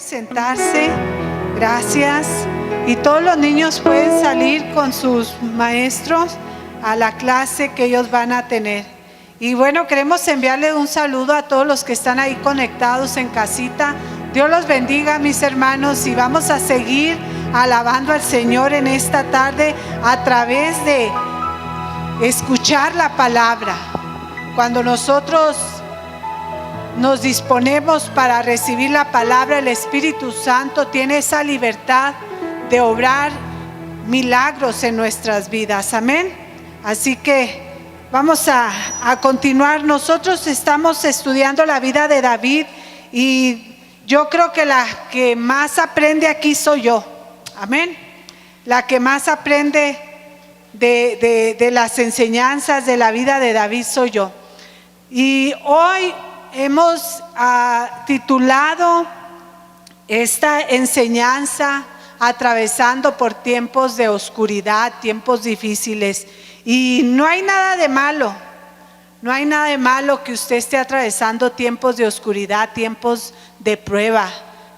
sentarse, gracias. Y todos los niños pueden salir con sus maestros a la clase que ellos van a tener. Y bueno, queremos enviarle un saludo a todos los que están ahí conectados en casita. Dios los bendiga, mis hermanos, y vamos a seguir alabando al Señor en esta tarde a través de escuchar la palabra. Cuando nosotros nos disponemos para recibir la palabra, el Espíritu Santo tiene esa libertad de obrar milagros en nuestras vidas. Amén. Así que vamos a continuar. Nosotros estamos estudiando la vida de David y yo creo que la que más aprende aquí soy yo. Amén. La que más aprende de las enseñanzas de la vida de David soy yo. Y hoy hemos titulado esta enseñanza atravesando por tiempos de oscuridad, tiempos difíciles. Y no hay nada de malo, no hay nada de malo que usted esté atravesando tiempos de oscuridad, tiempos de prueba,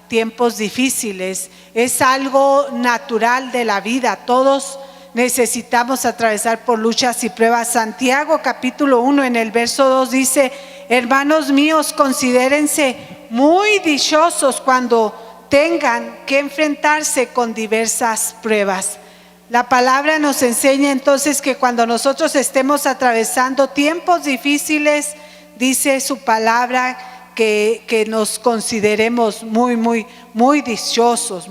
tiempos difíciles. Es algo natural de la vida. Todos necesitamos atravesar por luchas y pruebas. Santiago capítulo 1 en el verso 2 dice: hermanos míos, considérense muy dichosos cuando tengan que enfrentarse con diversas pruebas. La palabra nos enseña entonces que cuando nosotros estemos atravesando tiempos difíciles, dice su palabra que nos consideremos muy dichosos,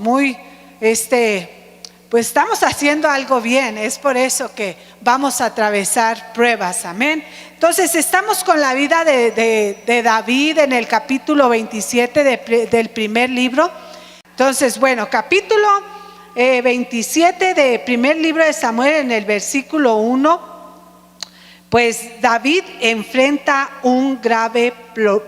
pues estamos haciendo algo bien. Es por eso que vamos a atravesar pruebas. Amén. Entonces estamos con la vida de David en el capítulo 27 del primer libro. Entonces, bueno, capítulo 27 del primer libro de Samuel, en el versículo 1, pues David enfrenta un grave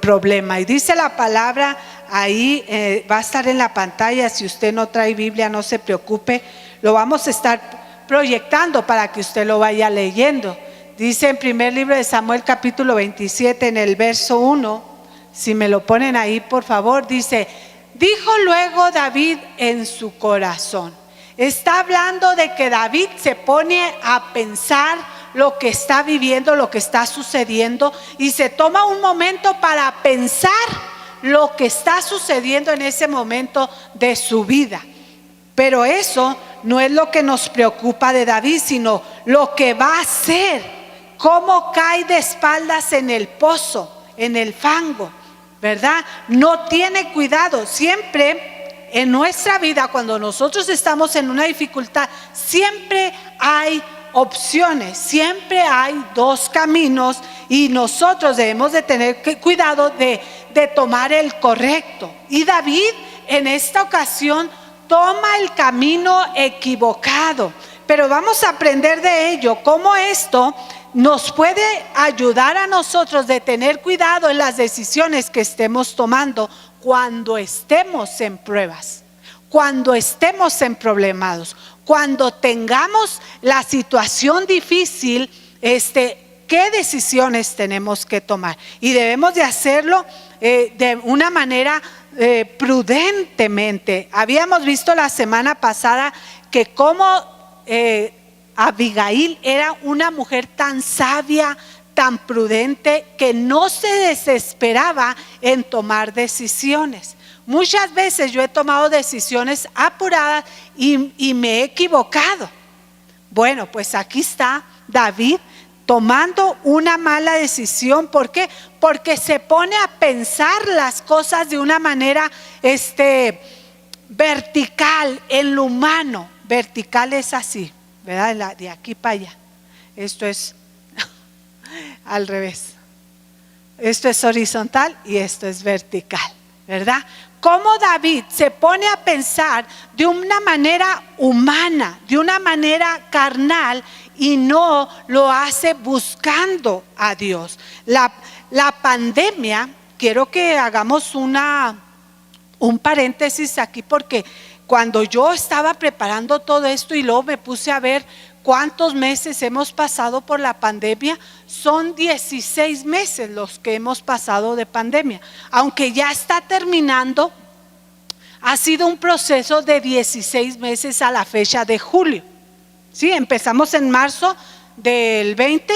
problema. Y dice la palabra ahí, va a estar en la pantalla. Si usted no trae Biblia, no se preocupe, lo vamos a estar proyectando para que usted lo vaya leyendo. Dice en primer libro de Samuel capítulo 27 en el verso 1, si me lo ponen ahí por favor, dice: dijo luego David en su corazón. Está hablando de que David se pone a pensar lo que está viviendo, lo que está sucediendo, y se toma un momento para pensar lo que está sucediendo en ese momento de su vida. Pero eso no es lo que nos preocupa de David, sino lo que va a hacer, cómo cae de espaldas en el pozo, en el fango, ¿verdad? No tiene cuidado. Siempre en nuestra vida, cuando nosotros estamos en una dificultad, siempre hay opciones, siempre hay dos caminos, y nosotros debemos de tener cuidado de tomar el correcto. Y David en esta ocasión toma el camino equivocado, pero vamos a aprender de ello, cómo esto nos puede ayudar a nosotros de tener cuidado en las decisiones que estemos tomando cuando estemos en pruebas, cuando estemos en problemas, cuando tengamos la situación difícil. ¿Qué decisiones tenemos que tomar? Y debemos de hacerlo de una manera prudentemente. Habíamos visto la semana pasada que como Abigail era una mujer tan sabia, tan prudente, que no se desesperaba en tomar decisiones. Muchas veces yo he tomado decisiones apuradas y me he equivocado. Bueno, pues aquí está David tomando una mala decisión. ¿Por qué? Porque se pone a pensar las cosas de una manera vertical, en lo humano. Vertical es así, ¿verdad? De aquí para allá. Esto es al revés. Esto es horizontal y esto es vertical, ¿verdad? Cómo David se pone a pensar de una manera humana, de una manera carnal, y no lo hace buscando a Dios. La pandemia, quiero que hagamos un paréntesis aquí, porque cuando yo estaba preparando todo esto y luego me puse a ver cuántos meses hemos pasado por la pandemia, son 16 meses los que hemos pasado de pandemia. Aunque ya está terminando, ha sido un proceso de 16 meses a la fecha de julio. Sí, empezamos en marzo del 20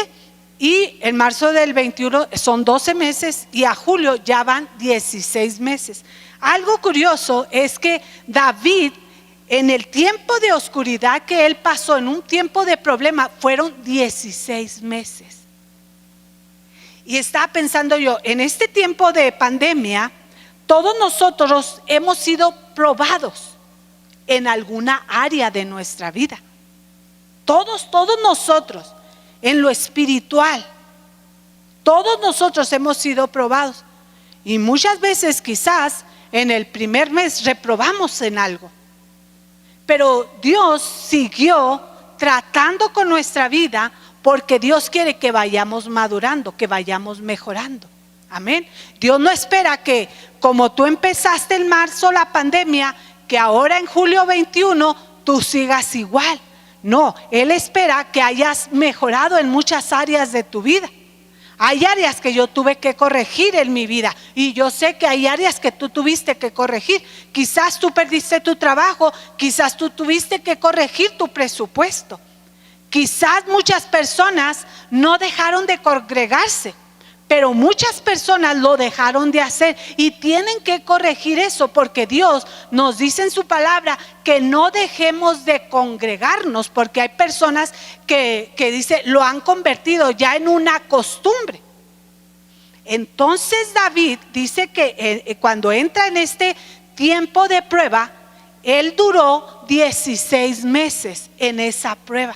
y en marzo del 21 son 12 meses y a julio ya van 16 meses. Algo curioso es que David, en el tiempo de oscuridad que él pasó, en un tiempo de problema, fueron 16 meses. Y estaba pensando yo, en este tiempo de pandemia, todos nosotros hemos sido probados en alguna área de nuestra vida. Todos nosotros, en lo espiritual, todos nosotros hemos sido probados. Y muchas veces quizás en el primer mes reprobamos en algo. Pero Dios siguió tratando con nuestra vida porque Dios quiere que vayamos madurando, que vayamos mejorando. Amén. Dios no espera que como tú empezaste en marzo la pandemia, que ahora en julio 21 tú sigas igual. No, Él espera que hayas mejorado en muchas áreas de tu vida. Hay áreas que yo tuve que corregir en mi vida y yo sé que hay áreas que tú tuviste que corregir. Quizás tú perdiste tu trabajo, quizás tú tuviste que corregir tu presupuesto. Quizás muchas personas no dejaron de congregarse, pero muchas personas lo dejaron de hacer y tienen que corregir eso porque Dios nos dice en su palabra que no dejemos de congregarnos, porque hay personas que dice lo han convertido ya en una costumbre. Entonces David dice que cuando entra en este tiempo de prueba, él duró 16 meses en esa prueba.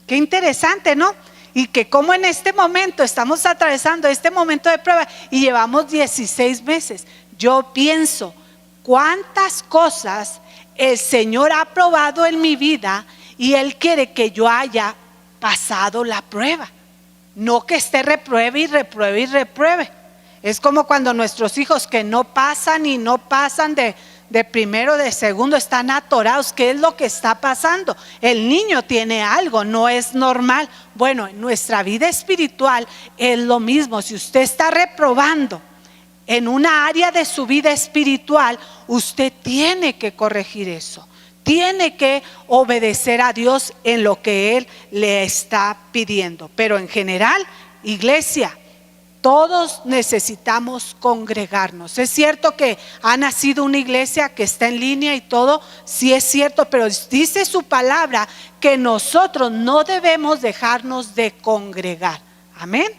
Qué interesante, ¿no? Y que como en este momento estamos atravesando este momento de prueba y llevamos 16 meses. Yo pienso cuántas cosas el Señor ha probado en mi vida y Él quiere que yo haya pasado la prueba. No que esté repruebe y repruebe y repruebe. Es como cuando nuestros hijos que no pasan y no pasan de primero, de segundo, están atorados. ¿Qué es lo que está pasando? El niño tiene algo, no es normal. Bueno, en nuestra vida espiritual es lo mismo. Si usted está reprobando en una área de su vida espiritual, usted tiene que corregir eso. Tiene que obedecer a Dios en lo que Él le está pidiendo. Pero en general, iglesia, todos necesitamos congregarnos. Es cierto que ha nacido una iglesia que está en línea y todo, sí es cierto, pero dice su palabra que nosotros no debemos dejarnos de congregar. Amén.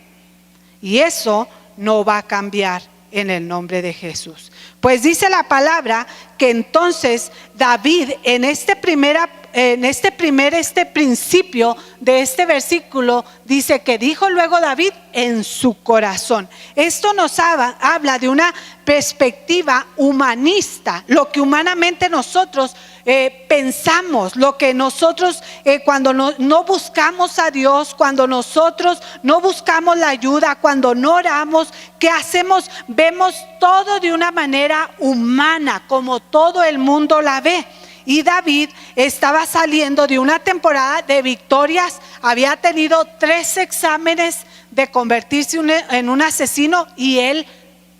Y eso no va a cambiar en el nombre de Jesús. Pues dice la palabra que entonces David en este principio de este versículo dice que dijo luego David en su corazón. Esto nos habla de una perspectiva humanista, lo que humanamente nosotros pensamos, lo que nosotros cuando no buscamos a Dios, cuando nosotros no buscamos la ayuda, cuando no oramos, ¿qué hacemos? Vemos todo de una manera humana, como todo el mundo la ve. Y David estaba saliendo de una temporada de victorias, había tenido 3 exámenes de convertirse en un asesino y él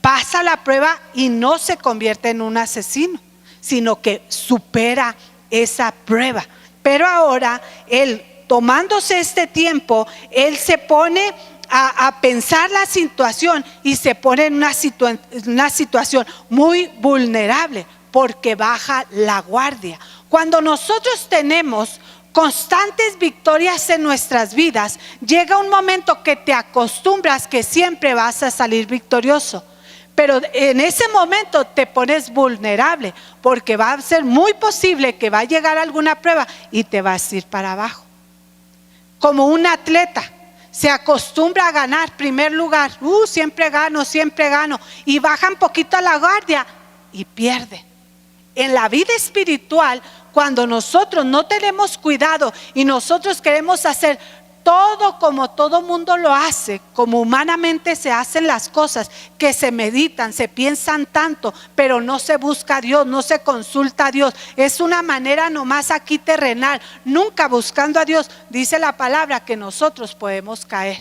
pasa la prueba y no se convierte en un asesino, sino que supera esa prueba. Pero ahora él, tomándose este tiempo, él se pone a pensar la situación y se pone en una situación muy vulnerable, porque baja la guardia. Cuando nosotros tenemos constantes victorias en nuestras vidas, llega un momento que te acostumbras que siempre vas a salir victorioso. Pero en ese momento te pones vulnerable, porque va a ser muy posible que va a llegar alguna prueba y te vas a ir para abajo. Como un atleta se acostumbra a ganar primer lugar, siempre gano, y baja un poquito la guardia y pierde. En la vida espiritual, cuando nosotros no tenemos cuidado y nosotros queremos hacer todo como todo mundo lo hace, como humanamente se hacen las cosas, que se meditan, se piensan tanto, pero no se busca a Dios, no se consulta a Dios. Es una manera nomás aquí terrenal, nunca buscando a Dios. Dice la palabra que nosotros podemos caer,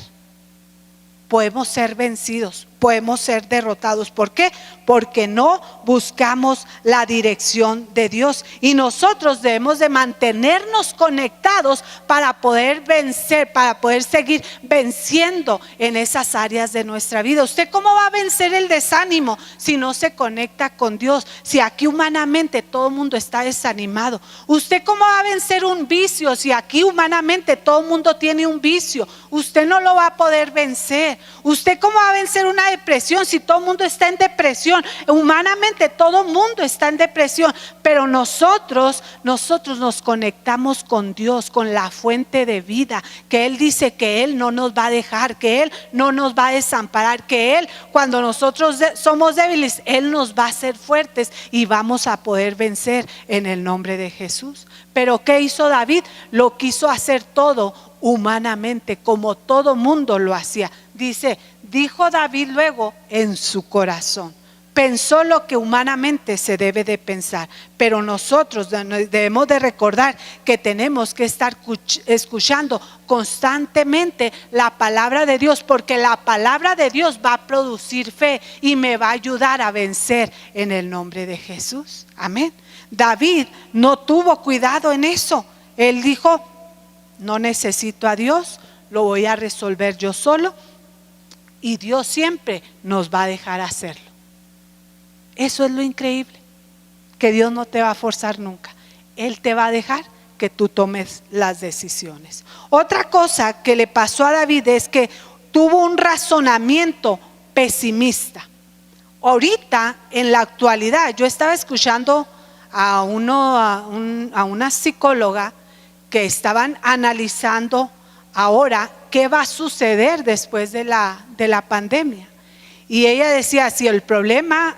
podemos ser vencidos, podemos ser derrotados. ¿Por qué? Porque no buscamos la dirección de Dios. Y nosotros debemos de mantenernos conectados para poder vencer, para poder seguir venciendo en esas áreas de nuestra vida. ¿Usted cómo va a vencer el desánimo si no se conecta con Dios? Si aquí humanamente todo el mundo está desanimado. ¿Usted cómo va a vencer un vicio si aquí humanamente todo el mundo tiene un vicio? Usted no lo va a poder vencer. ¿Usted cómo va a vencer una depresión si todo el mundo está en depresión? Humanamente todo el mundo está en depresión, pero nosotros nos conectamos con Dios, con la fuente de vida, que Él dice que Él no nos va a dejar, que Él no nos va a desamparar, que Él, cuando nosotros somos débiles, Él nos va a hacer fuertes y vamos a poder vencer en el nombre de Jesús. Pero ¿qué hizo David? Lo quiso hacer todo humanamente, como todo mundo lo hacía. Dijo David luego en su corazón. Pensó lo que humanamente se debe de pensar, pero nosotros debemos de recordar que tenemos que estar escuchando constantemente la palabra de Dios, porque la palabra de Dios va a producir fe y me va a ayudar a vencer en el nombre de Jesús. Amén. David no tuvo cuidado en eso. Él dijo: no necesito a Dios, lo voy a resolver yo solo, y Dios siempre nos va a dejar hacerlo. Eso es lo increíble, que Dios no te va a forzar nunca. Él te va a dejar que tú tomes las decisiones. Otra cosa que le pasó a David es que tuvo un razonamiento pesimista. Ahorita, en la actualidad, yo estaba escuchando a una psicóloga que estaban analizando ahora qué va a suceder después de la pandemia. Y ella decía: si el problema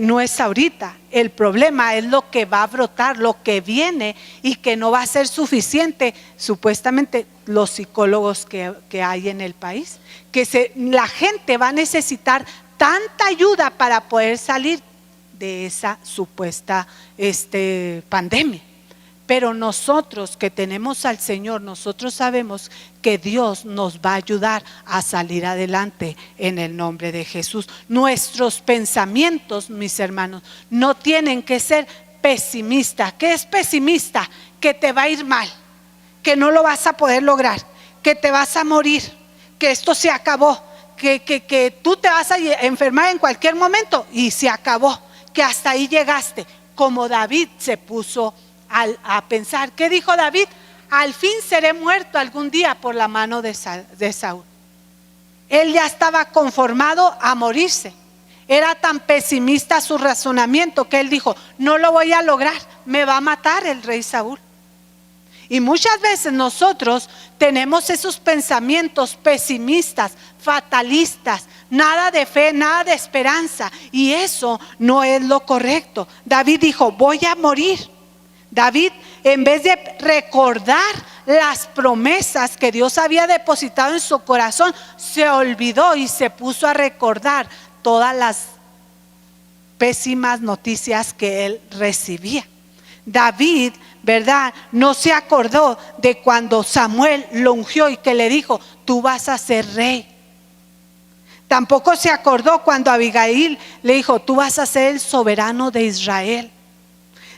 no es ahorita, el problema es lo que va a brotar, lo que viene, y que no va a ser suficiente, supuestamente, los psicólogos que hay en el país, que la gente va a necesitar tanta ayuda para poder salir de esa supuesta pandemia. Pero nosotros que tenemos al Señor, nosotros sabemos que Dios nos va a ayudar a salir adelante en el nombre de Jesús. Nuestros pensamientos, mis hermanos, no tienen que ser pesimistas. ¿Qué es pesimista? Que te va a ir mal, que no lo vas a poder lograr, que te vas a morir, que esto se acabó, que tú te vas a enfermar en cualquier momento y se acabó, que hasta ahí llegaste. Como David se puso a pensar. ¿Qué dijo David? Al fin seré muerto algún día por la mano de Saúl. Él ya estaba conformado a morirse. Era tan pesimista su razonamiento que él dijo: no lo voy a lograr, me va a matar el rey Saúl. Y muchas veces nosotros tenemos esos pensamientos pesimistas, fatalistas, nada de fe, nada de esperanza, y eso no es lo correcto. David dijo: voy a morir. David, en vez de recordar las promesas que Dios había depositado en su corazón, se olvidó y se puso a recordar todas las pésimas noticias que él recibía. David, ¿verdad?, no se acordó de cuando Samuel lo ungió y que le dijo: tú vas a ser rey. Tampoco se acordó cuando Abigail le dijo: tú vas a ser el soberano de Israel.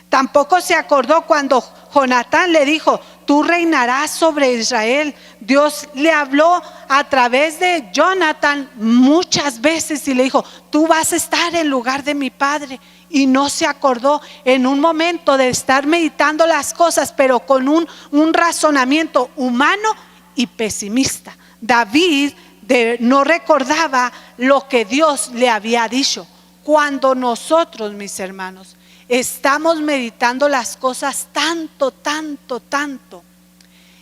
Tampoco se acordó cuando Jonatán le dijo: tú reinarás sobre Israel. Dios le habló a través de Jonatán muchas veces y le dijo: tú vas a estar en lugar de mi padre. Y no se acordó en un momento de estar meditando las cosas, pero con un razonamiento humano y pesimista. David no recordaba lo que Dios le había dicho. Cuando nosotros, mis hermanos, estamos meditando las cosas tanto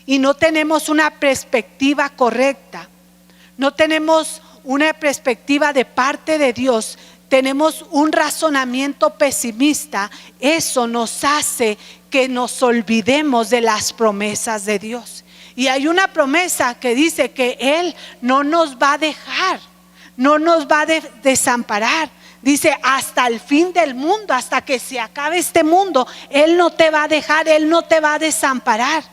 y no tenemos una perspectiva correcta, no tenemos una perspectiva de parte de Dios, tenemos un razonamiento pesimista, eso nos hace que nos olvidemos de las promesas de Dios. Y hay una promesa que dice que Él no nos va a dejar, no nos va a desamparar. Dice: hasta el fin del mundo, hasta que se acabe este mundo, Él no te va a dejar, Él no te va a desamparar.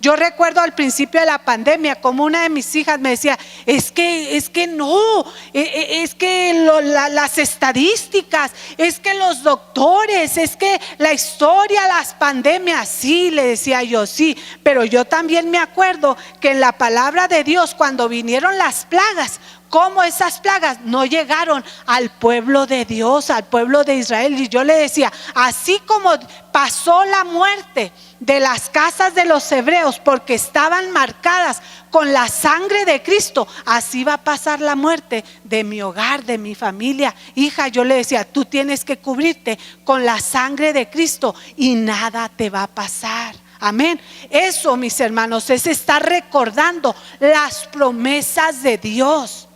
Yo recuerdo al principio de la pandemia como una de mis hijas me decía, es que no, es que las estadísticas, es que los doctores, es que la historia, las pandemias. Sí, le decía yo, sí, pero yo también me acuerdo que en la palabra de Dios, cuando vinieron las plagas, cómo esas plagas no llegaron al pueblo de Dios, al pueblo de Israel. Y yo le decía, así como pasó la muerte de las casas de los hebreos porque estaban marcadas con la sangre de Cristo, así va a pasar la muerte de mi hogar, de mi familia. Hija, yo le decía, tú tienes que cubrirte con la sangre de Cristo y nada te va a pasar. Amén. Eso, mis hermanos, es estar recordando las promesas de Dios.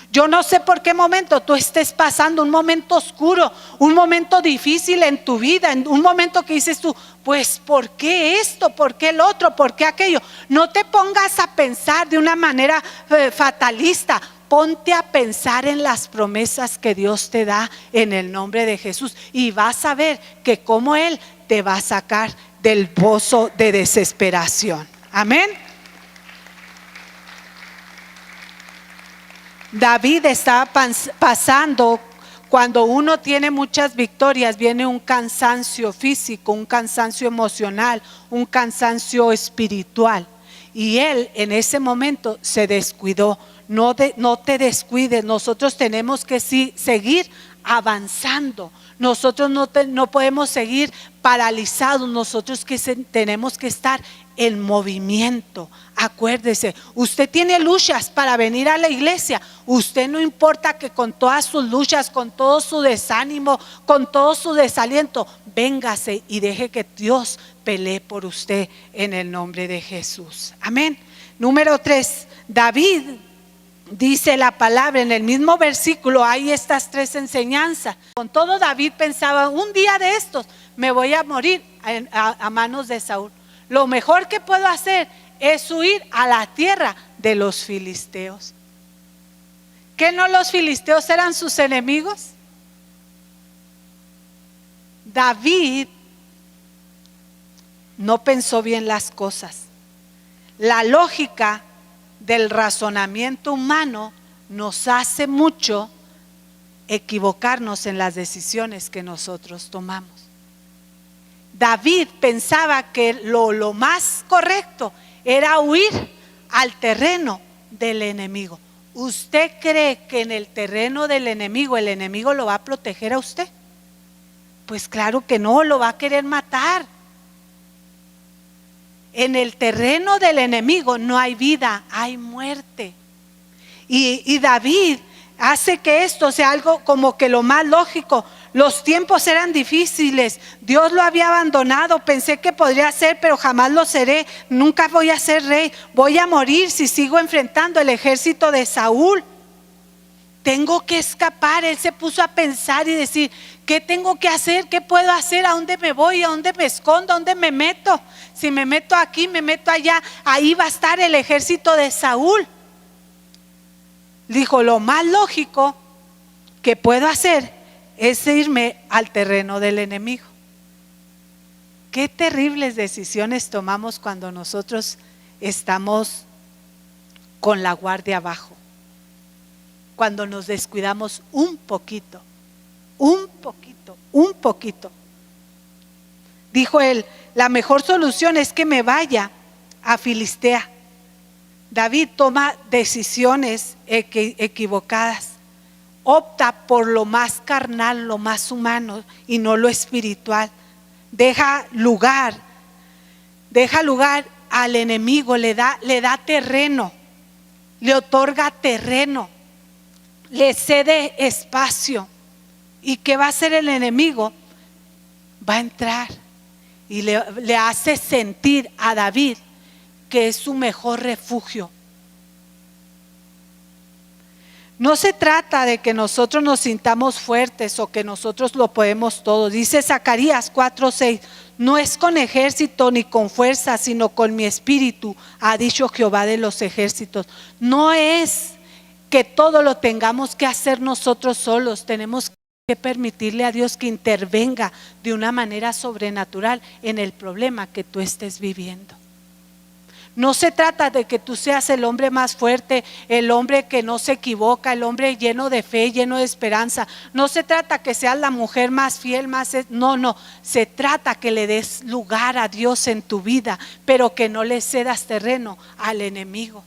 Yo no sé por qué momento tú estés pasando un momento oscuro, un momento difícil en tu vida, en un momento que dices tú, pues ¿por qué esto? ¿Por qué el otro? ¿Por qué aquello? No te pongas a pensar de una manera fatalista. Ponte a pensar en las promesas que Dios te da en el nombre de Jesús y vas a ver que como Él te va a sacar del pozo de desesperación. Amén. David estaba pasando, cuando uno tiene muchas victorias, viene un cansancio físico, un cansancio emocional, un cansancio espiritual. Y él en ese momento se descuidó. No te descuides, nosotros tenemos que seguir avanzando. Nosotros no podemos seguir paralizados, nosotros tenemos que estar en movimiento. Acuérdese, usted tiene luchas para venir a la iglesia. Usted no importa que con todas sus luchas, con todo su desánimo, con todo su desaliento, véngase y deje que Dios pelee por usted en el nombre de Jesús. Amén. Número 3, David dice la palabra en el mismo versículo, hay estas 3 enseñanzas. Con todo, David pensaba, un día de estos me voy a morir a manos de Saúl. Lo mejor que puedo hacer es huir a la tierra de los filisteos. ¿Que no los filisteos eran sus enemigos? David no pensó bien las cosas. La lógica del razonamiento humano nos hace mucho equivocarnos en las decisiones que nosotros tomamos. David pensaba que lo más correcto era huir al terreno del enemigo. ¿Usted cree que en el terreno del enemigo el enemigo lo va a proteger a usted? Pues claro que no, lo va a querer matar. En el terreno del enemigo no hay vida, hay muerte. Y David hace que esto sea algo como que lo más lógico. Los tiempos eran difíciles, Dios lo había abandonado, pensé que podría ser, pero jamás lo seré, nunca voy a ser rey, voy a morir si sigo enfrentando el ejército de Saúl. Tengo que escapar. Él se puso a pensar y decir, ¿qué tengo que hacer? ¿Qué puedo hacer? ¿A dónde me voy? ¿A dónde me escondo? ¿A dónde me meto? Si me meto aquí, me meto allá, ahí va a estar el ejército de Saúl. Dijo, lo más lógico que puedo hacer es irme al terreno del enemigo. Qué terribles decisiones tomamos cuando nosotros estamos con la guardia abajo. Cuando nos descuidamos un poquito. Dijo él, la mejor solución es que me vaya a Filistea. David toma decisiones equivocadas. Opta por lo más carnal, lo más humano y no lo espiritual. Deja lugar al enemigo, le da terreno, le otorga terreno, le cede espacio. ¿Y qué va a hacer el enemigo? Va a entrar y le hace sentir a David que es su mejor refugio. No se trata de que nosotros nos sintamos fuertes o que nosotros lo podemos todo. Dice Zacarías 4:6, no es con ejército ni con fuerza, sino con mi espíritu, ha dicho Jehová de los ejércitos. No es que todo lo tengamos que hacer nosotros solos, tenemos que permitirle a Dios que intervenga de una manera sobrenatural en el problema que tú estés viviendo. No se trata de que tú seas el hombre más fuerte, el hombre que no se equivoca, el hombre lleno de fe, lleno de esperanza. No se trata que seas la mujer más fiel, no. Se trata que le des lugar a Dios en tu vida, pero que no le cedas terreno al enemigo.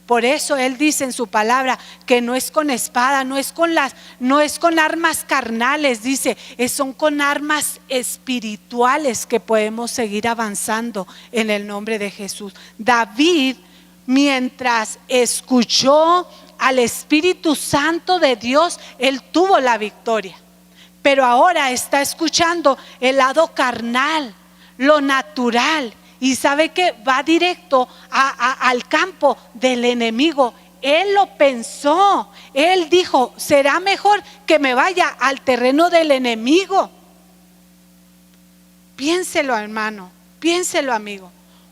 Por eso Él dice en su palabra que no es con espada, no es con armas carnales, dice, son con armas espirituales que podemos seguir avanzando en el nombre de Jesús. David, mientras escuchó al Espíritu Santo de Dios, él tuvo la victoria. Pero ahora está escuchando el lado carnal, lo natural. Y sabe que va directo al campo del enemigo. Él lo pensó. Él dijo, será mejor que me vaya al terreno del enemigo. Piénselo, hermano. Piénselo, amigo.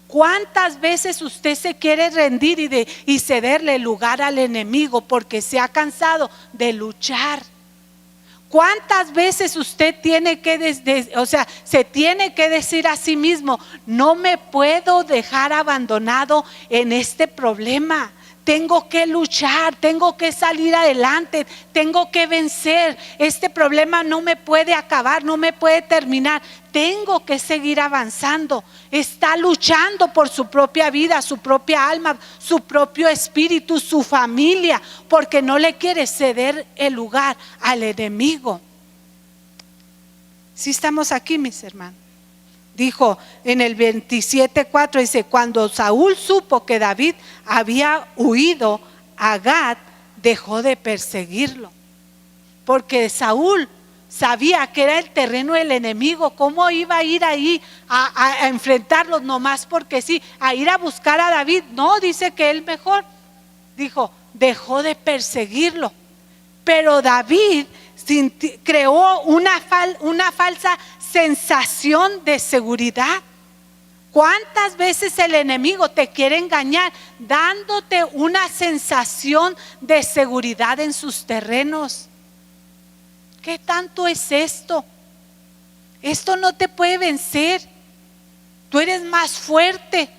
¿Cuántas veces usted se quiere rendir y cederle lugar al enemigo porque se ha cansado de luchar? ¿Cuántas veces usted tiene que, se tiene que decir a sí mismo, no me puedo dejar abandonado en este problema? Tengo que luchar, tengo que salir adelante, tengo que vencer. Este problema no me puede acabar, no me puede terminar. Tengo que seguir avanzando. Está luchando por su propia vida, su propia alma, su propio espíritu, su familia, porque no le quiere ceder el lugar al enemigo. Si estamos aquí, mis hermanos. Dijo en el 27:4, dice, cuando Saúl supo que David había huido a Gat, dejó de perseguirlo. Porque Saúl sabía que era el terreno del enemigo. ¿Cómo iba a ir ahí a enfrentarlos nomás porque sí? A ir a buscar a David. No, dice que él mejor, dijo, dejó de perseguirlo. Pero David creó una falsa sensación de seguridad. ¿Cuántas veces el enemigo te quiere engañar dándote una sensación de seguridad en sus terrenos? ¿Qué tanto es esto? Esto no te puede vencer. Tú eres más fuerte.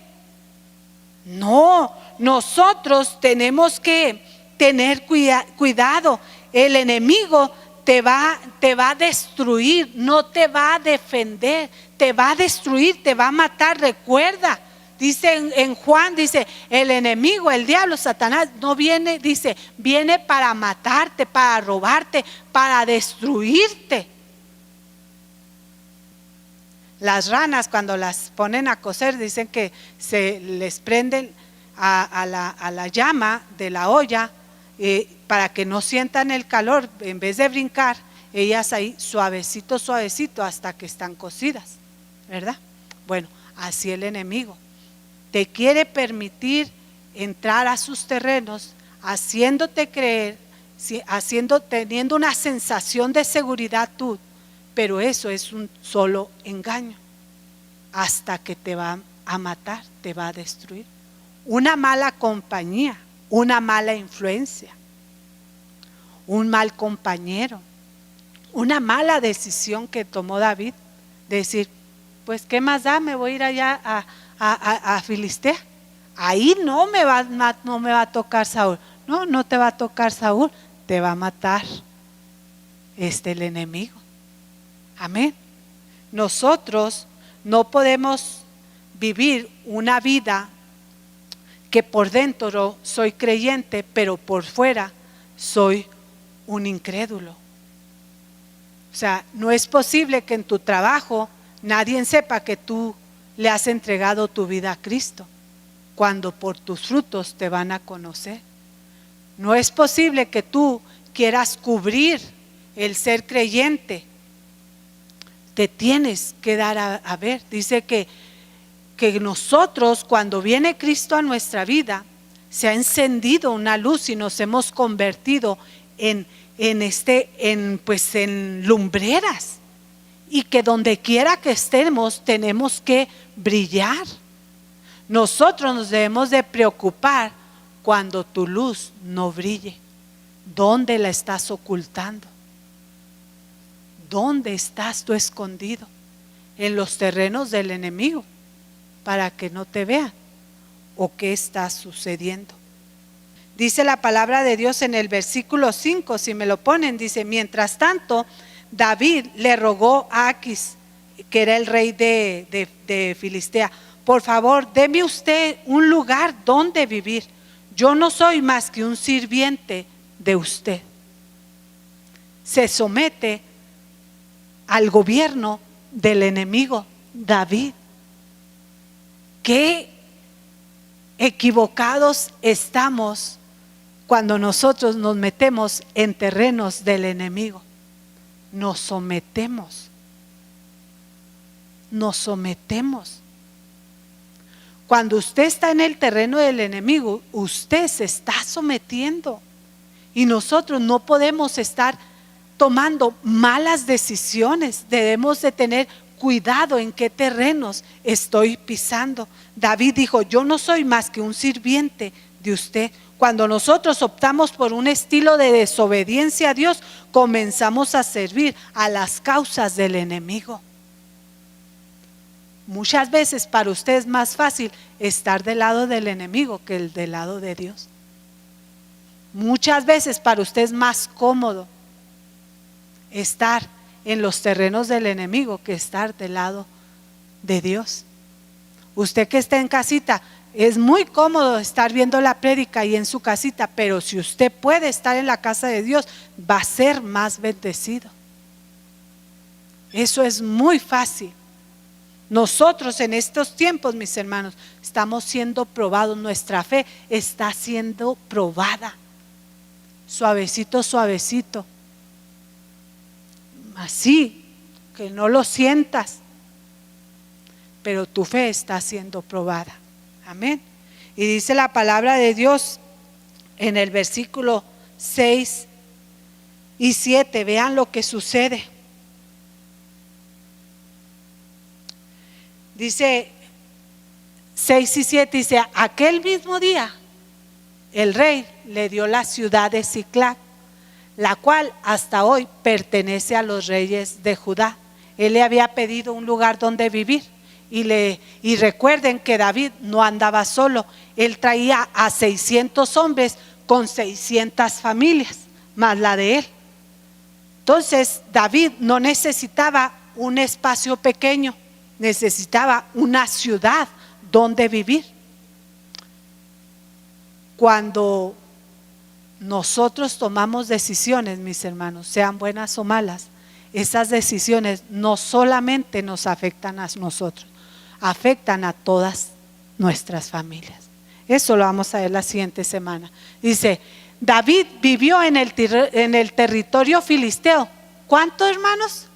No, nosotros tenemos que tener cuidado. El enemigo te va a destruir, no te va a defender, te va a destruir, te va a matar. Recuerda, dice en Juan, dice, el enemigo, el diablo, Satanás, no viene, dice, viene para matarte, para robarte, para destruirte. Las ranas, cuando las ponen a cocer, dicen que se les prenden a la llama de la olla, para que no sientan el calor. En vez de brincar, ellas ahí suavecito, suavecito, hasta que están cocidas, ¿verdad? Bueno, así el enemigo te quiere permitir entrar a sus terrenos, haciéndote creer, teniendo una sensación de seguridad tú, pero eso es un solo engaño, hasta que te va a matar, te va a destruir. Una mala compañía, una mala influencia, un mal compañero, una mala decisión que tomó David, de decir, pues qué más da, me voy a ir allá a Filistea. Ahí no me va a tocar Saúl. No te va a tocar Saúl, te va a matar el enemigo. Amén. Nosotros no podemos vivir una vida que por dentro soy creyente, pero por fuera soy un incrédulo. O sea, no es posible que en tu trabajo nadie sepa que tú le has entregado tu vida a Cristo, cuando por tus frutos te van a conocer. No es posible que tú quieras cubrir el ser creyente. Te tienes que dar a ver. Dice que nosotros, cuando viene Cristo a nuestra vida, se ha encendido una luz y nos hemos convertido en lumbreras, y que donde quiera que estemos tenemos que brillar. Nosotros nos debemos de preocupar cuando tu luz no brille. ¿Dónde la estás ocultando? ¿Dónde estás tú escondido? En los terrenos del enemigo, para que no te vean, o qué está sucediendo. Dice la palabra de Dios en el versículo 5, si me lo ponen, dice: mientras tanto, David le rogó a Aquis, que era el rey de Filistea: por favor, deme usted un lugar donde vivir. Yo no soy más que un sirviente de usted. Se somete al gobierno del enemigo David. Qué equivocados estamos cuando nosotros nos metemos en terrenos del enemigo. Nos sometemos. Cuando usted está en el terreno del enemigo, usted se está sometiendo. Y nosotros no podemos estar tomando malas decisiones. Debemos de tener cuidado en qué terrenos estoy pisando. David dijo: yo no soy más que un sirviente de usted. Cuando nosotros optamos por un estilo de desobediencia a Dios, comenzamos a servir a las causas del enemigo. Muchas veces para usted es más fácil estar del lado del enemigo que el del lado de Dios. Muchas veces para usted es más cómodo estar en los terrenos del enemigo que estar del lado de Dios. Usted que está en casita, es muy cómodo estar viendo la prédica ahí en su casita, pero si usted puede estar en la casa de Dios, va a ser más bendecido. Eso es muy fácil. Nosotros en estos tiempos, mis hermanos, estamos siendo probados. Nuestra fe está siendo probada. Suavecito, suavecito. Así, que no lo sientas. Pero tu fe está siendo probada. Amén. Y dice la palabra de Dios en el versículo 6 y 7. Vean lo que sucede. Dice 6 y 7, dice: aquel mismo día el rey le dio la ciudad de Siclag, la cual hasta hoy pertenece a los reyes de Judá. Él le había pedido un lugar donde vivir. Y recuerden que David no andaba solo. Él traía a 600 hombres con 600 familias, más la de él. Entonces David no necesitaba un espacio pequeño, necesitaba una ciudad donde vivir. Cuando nosotros tomamos decisiones, mis hermanos, sean buenas o malas, esas decisiones no solamente nos afectan a nosotros, afectan a todas nuestras familias. Eso lo vamos a ver la siguiente semana. Dice: David vivió en el territorio filisteo. ¿Cuánto, hermanos?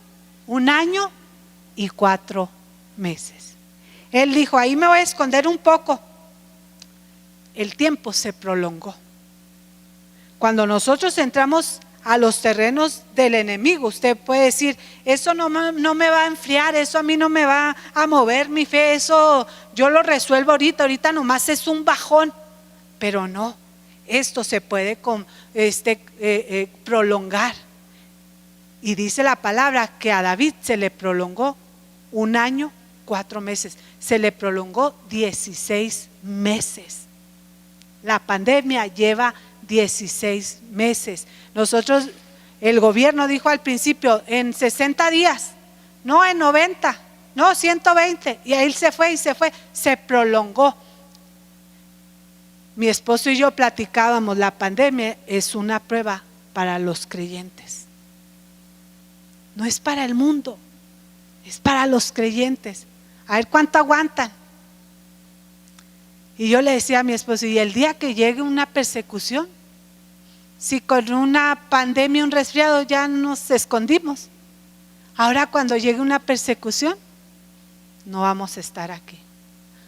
1 año y 4 meses. Él dijo: ahí me voy a esconder un poco. El tiempo se prolongó. Cuando nosotros entramos a los terrenos del enemigo, usted puede decir: eso no me va a enfriar, eso a mí no me va a mover mi fe, eso yo lo resuelvo ahorita nomás es un bajón. Pero no, esto se puede prolongar. Y dice la palabra que a David se le prolongó 1 año, 4 meses, se le prolongó 16 meses. La pandemia lleva 16 meses. Nosotros, el gobierno dijo al principio en 60 días, no en 90, no 120, y ahí se fue, se prolongó. Mi esposo y yo platicábamos: la pandemia es una prueba para los creyentes. No es para el mundo, es para los creyentes. A ver cuánto aguantan. Y yo le decía a mi esposo: y el día que llegue una persecución, si con una pandemia, un resfriado ya nos escondimos, ahora cuando llegue una persecución, no vamos a estar aquí.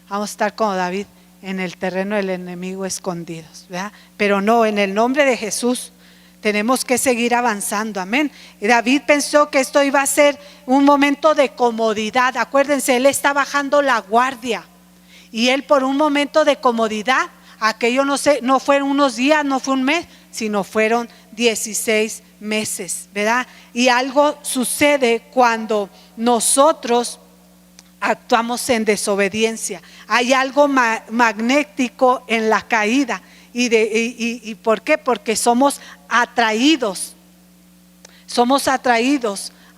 Vamos a estar como David en el terreno del enemigo, escondidos, ¿verdad? Pero no, en el nombre de Jesús tenemos que seguir avanzando. Amén. David pensó que esto iba a ser un momento de comodidad. Acuérdense, él está bajando la guardia. Y él, por un momento de comodidad, aquello no fueron unos días, no fue un mes, sino fueron 16 meses, ¿verdad? Y algo sucede cuando nosotros actuamos en desobediencia. Hay algo magnético en la caída. ¿Y por qué? Porque somos atraídos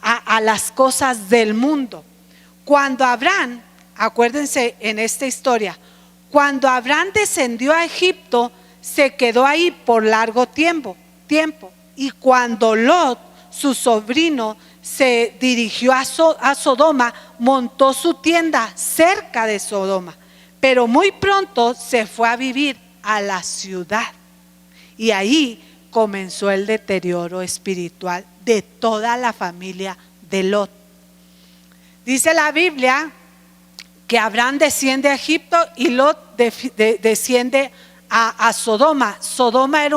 a las cosas del mundo. Cuando Abraham, acuérdense en esta historia, cuando Abraham descendió a Egipto, se quedó ahí por largo tiempo. Y cuando Lot, su sobrino, se dirigió a Sodoma, montó su tienda cerca de Sodoma, pero muy pronto se fue a vivir a la ciudad, y ahí comenzó el deterioro espiritual de toda la familia de Lot. Dice la Biblia que Abraham desciende a Egipto y Lot desciende a Sodoma. Sodoma era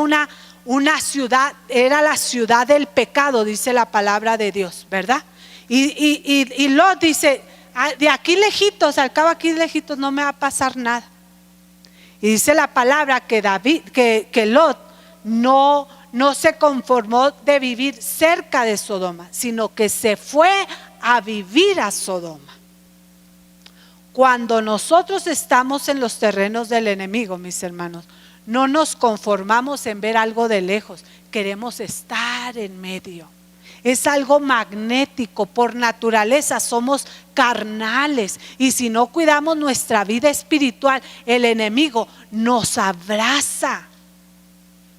una ciudad, era la ciudad del pecado, dice la palabra de Dios, ¿verdad? Y Lot dice, de aquí lejitos, al cabo aquí lejitos no me va a pasar nada. Y dice la palabra que Lot no se conformó de vivir cerca de Sodoma, sino que se fue a vivir a Sodoma. Cuando nosotros estamos en los terrenos del enemigo, mis hermanos, no nos conformamos en ver algo de lejos, queremos estar en medio. Es algo magnético, por naturaleza somos carnales, y si no cuidamos nuestra vida espiritual, el enemigo nos abraza.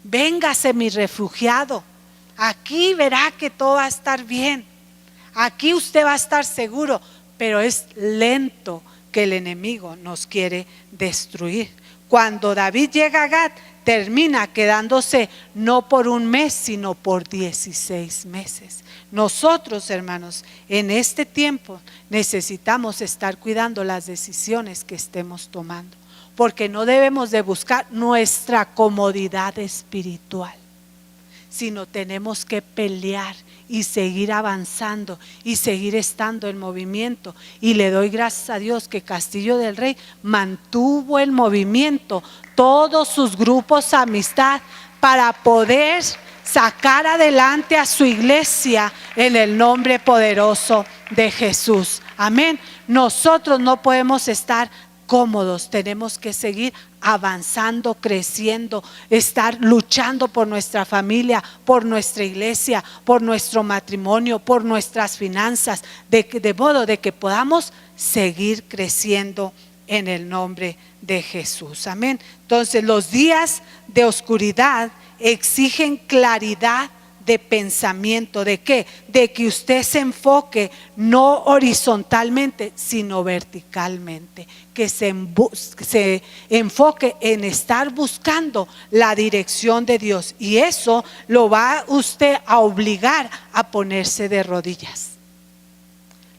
Véngase mi refugiado, aquí verá que todo va a estar bien, aquí usted va a estar seguro, pero es lento que el enemigo nos quiere destruir. Cuando David llega a Gat, termina quedándose no por un mes, sino por 16 meses. Nosotros, hermanos, en este tiempo necesitamos estar cuidando las decisiones que estemos tomando, porque no debemos de buscar nuestra comodidad espiritual, sino tenemos que pelear y seguir avanzando y seguir estando en movimiento. Y le doy gracias a Dios que Castillo del Rey mantuvo el movimiento, todos sus grupos amistad, para poder sacar adelante a su iglesia en el nombre poderoso de Jesús. Amén. Nosotros no podemos estar cómodos, tenemos que seguir avanzando, creciendo, estar luchando por nuestra familia, por nuestra iglesia, por nuestro matrimonio, por nuestras finanzas, de modo de que podamos seguir creciendo en el nombre de Jesús. Amén. Entonces, los días de oscuridad exigen claridad de pensamiento. ¿De qué? De que usted se enfoque no horizontalmente, sino verticalmente. Que se enfoque en estar buscando la dirección de Dios. Y eso lo va usted a obligar a ponerse de rodillas.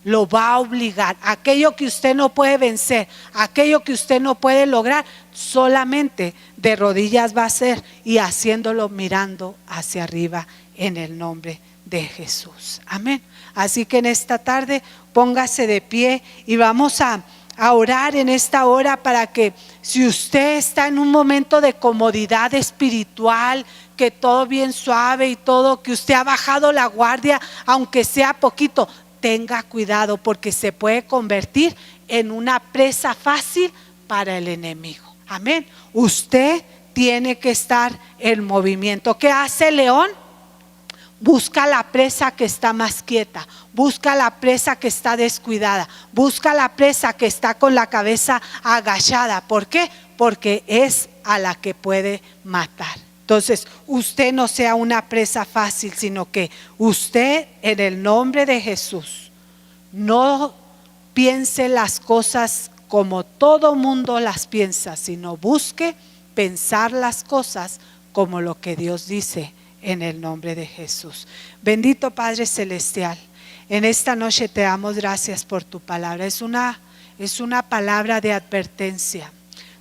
Lo va a obligar. Aquello que usted no puede vencer, aquello que usted no puede lograr, solamente de rodillas va a ser, y haciéndolo mirando hacia arriba en el nombre de Jesús. Amén. Así que en esta tarde póngase de pie y vamos a orar en esta hora, para que si usted está en un momento de comodidad espiritual, que todo bien suave y todo, que usted ha bajado la guardia, aunque sea poquito, tenga cuidado, porque se puede convertir en una presa fácil para el enemigo. Amén. Usted tiene que estar en movimiento. ¿Qué hace el león? Busca la presa que está más quieta, busca la presa que está descuidada, busca la presa que está con la cabeza agachada. ¿Por qué? Porque es a la que puede matar. Entonces, usted no sea una presa fácil, sino que usted, en el nombre de Jesús, no piense las cosas como todo mundo las piensa, sino busque pensar las cosas como lo que Dios dice, en el nombre de Jesús. Bendito Padre Celestial, en esta noche te damos gracias por tu palabra. Es una palabra de advertencia.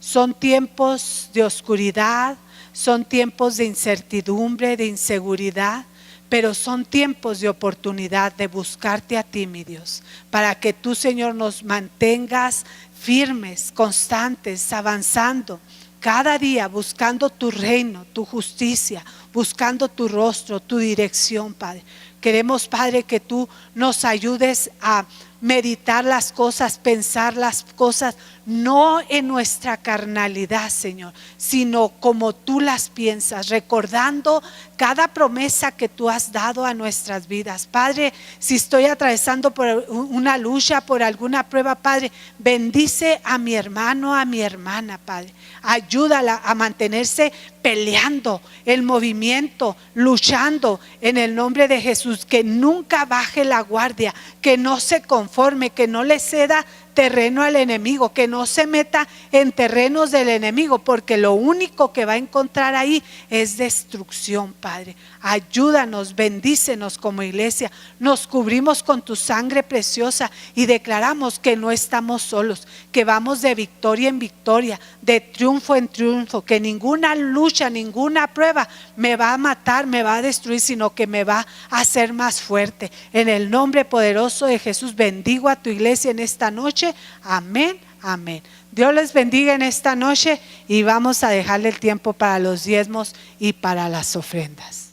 Son tiempos de oscuridad, son tiempos de incertidumbre, de inseguridad, pero son tiempos de oportunidad de buscarte a ti, mi Dios, para que tú, Señor, nos mantengas firmes, constantes, avanzando cada día, buscando tu reino, tu justicia, buscando tu rostro, tu dirección, Padre. Queremos, Padre, que tú nos ayudes a meditar las cosas, pensar las cosas, no en nuestra carnalidad, Señor, sino como tú las piensas, recordando cada promesa que tú has dado a nuestras vidas. Padre, si estoy atravesando por una lucha, por alguna prueba, Padre, bendice a mi hermano, a mi hermana, Padre. Ayúdala a mantenerse peleando el movimiento, luchando en el nombre de Jesús, que nunca baje la guardia, que no se conforme, que no le ceda terreno al enemigo, que no se meta en terrenos del enemigo, porque lo único que va a encontrar ahí es destrucción, Padre. Ayúdanos, bendícenos como iglesia, nos cubrimos con tu sangre preciosa y declaramos que no estamos solos, que vamos de victoria en victoria, de triunfo en triunfo, que ninguna lucha, ninguna prueba me va a matar, me va a destruir, sino que me va a hacer más fuerte. En el nombre poderoso de Jesús bendigo a tu iglesia en esta noche. Amén, amén. Dios les bendiga en esta noche y vamos a dejarle el tiempo para los diezmos y para las ofrendas.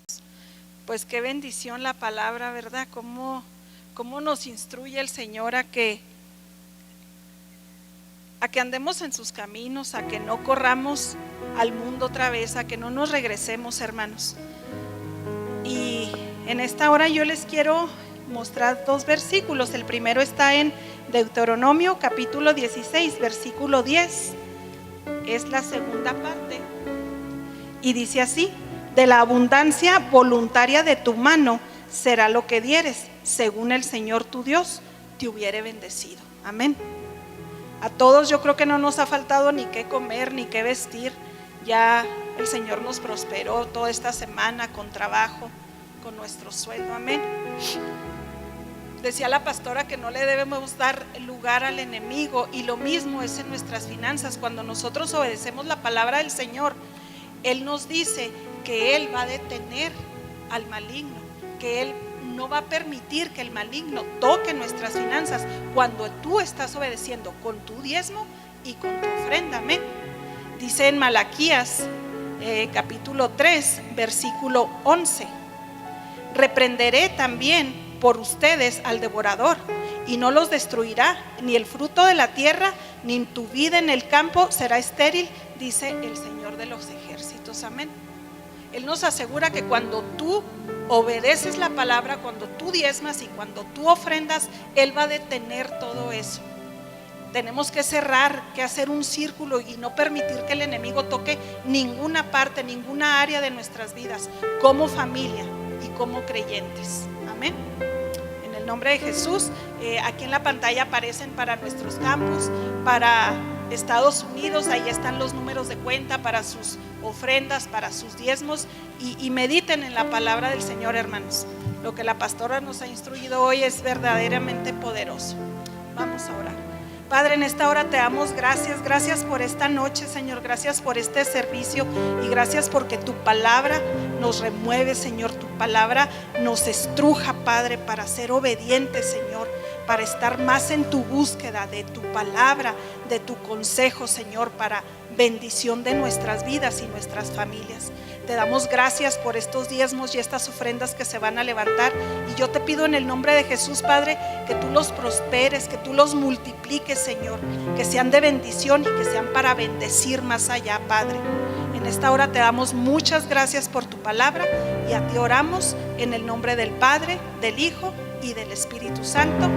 Pues qué bendición la palabra, ¿verdad? Cómo nos instruye el Señor a que andemos en sus caminos, a que no corramos al mundo otra vez, a que no nos regresemos, hermanos. Y en esta hora yo les quiero mostrar 2 versículos. El primero está en Deuteronomio capítulo 16, versículo 10. Es la segunda parte y dice así: de la abundancia voluntaria de tu mano será lo que dieres, según el Señor tu Dios te hubiere bendecido. Amén. A todos yo creo que no nos ha faltado ni qué comer ni qué vestir. Ya el Señor nos prosperó toda esta semana con trabajo, con nuestro sueldo. Amén. Decía la pastora que no le debemos dar lugar al enemigo, y lo mismo es en nuestras finanzas. Cuando nosotros obedecemos la palabra del Señor, Él nos dice que Él va a detener al maligno, que Él no va a permitir que el maligno toque nuestras finanzas cuando tú estás obedeciendo con tu diezmo y con tu ofrenda. Amén. Dice en Malaquías capítulo 3 versículo 11: reprenderé también por ustedes al devorador, y no los destruirá, ni el fruto de la tierra, ni tu vida en el campo será estéril, dice el Señor de los ejércitos. Amén. Él nos asegura que cuando tú obedeces la palabra, cuando tú diezmas y cuando tú ofrendas, Él va a detener todo eso. Tenemos que cerrar, que hacer un círculo y no permitir que el enemigo toque ninguna parte, ninguna área de nuestras vidas, como familia y como creyentes. Amén. En el nombre de Jesús, aquí en la pantalla aparecen para nuestros campus, para Estados Unidos, ahí están los números de cuenta para sus ofrendas, para sus diezmos, y mediten en la palabra del Señor, hermanos. Lo que la pastora nos ha instruido hoy es verdaderamente poderoso. Vamos a orar. Padre, en esta hora te damos gracias, gracias por esta noche, Señor, gracias por este servicio y gracias porque tu palabra nos remueve, Señor, tu palabra nos estruja, Padre, para ser obedientes, Señor, para estar más en tu búsqueda de tu palabra, de tu consejo, Señor, para bendición de nuestras vidas y nuestras familias. Te damos gracias por estos diezmos y estas ofrendas que se van a levantar, y yo te pido en el nombre de Jesús, Padre, que tú los prosperes, que tú los multipliques, Señor, que sean de bendición y que sean para bendecir más allá, Padre. En esta hora te damos muchas gracias por tu palabra y a ti oramos en el nombre del Padre, del Hijo y del Espíritu Santo.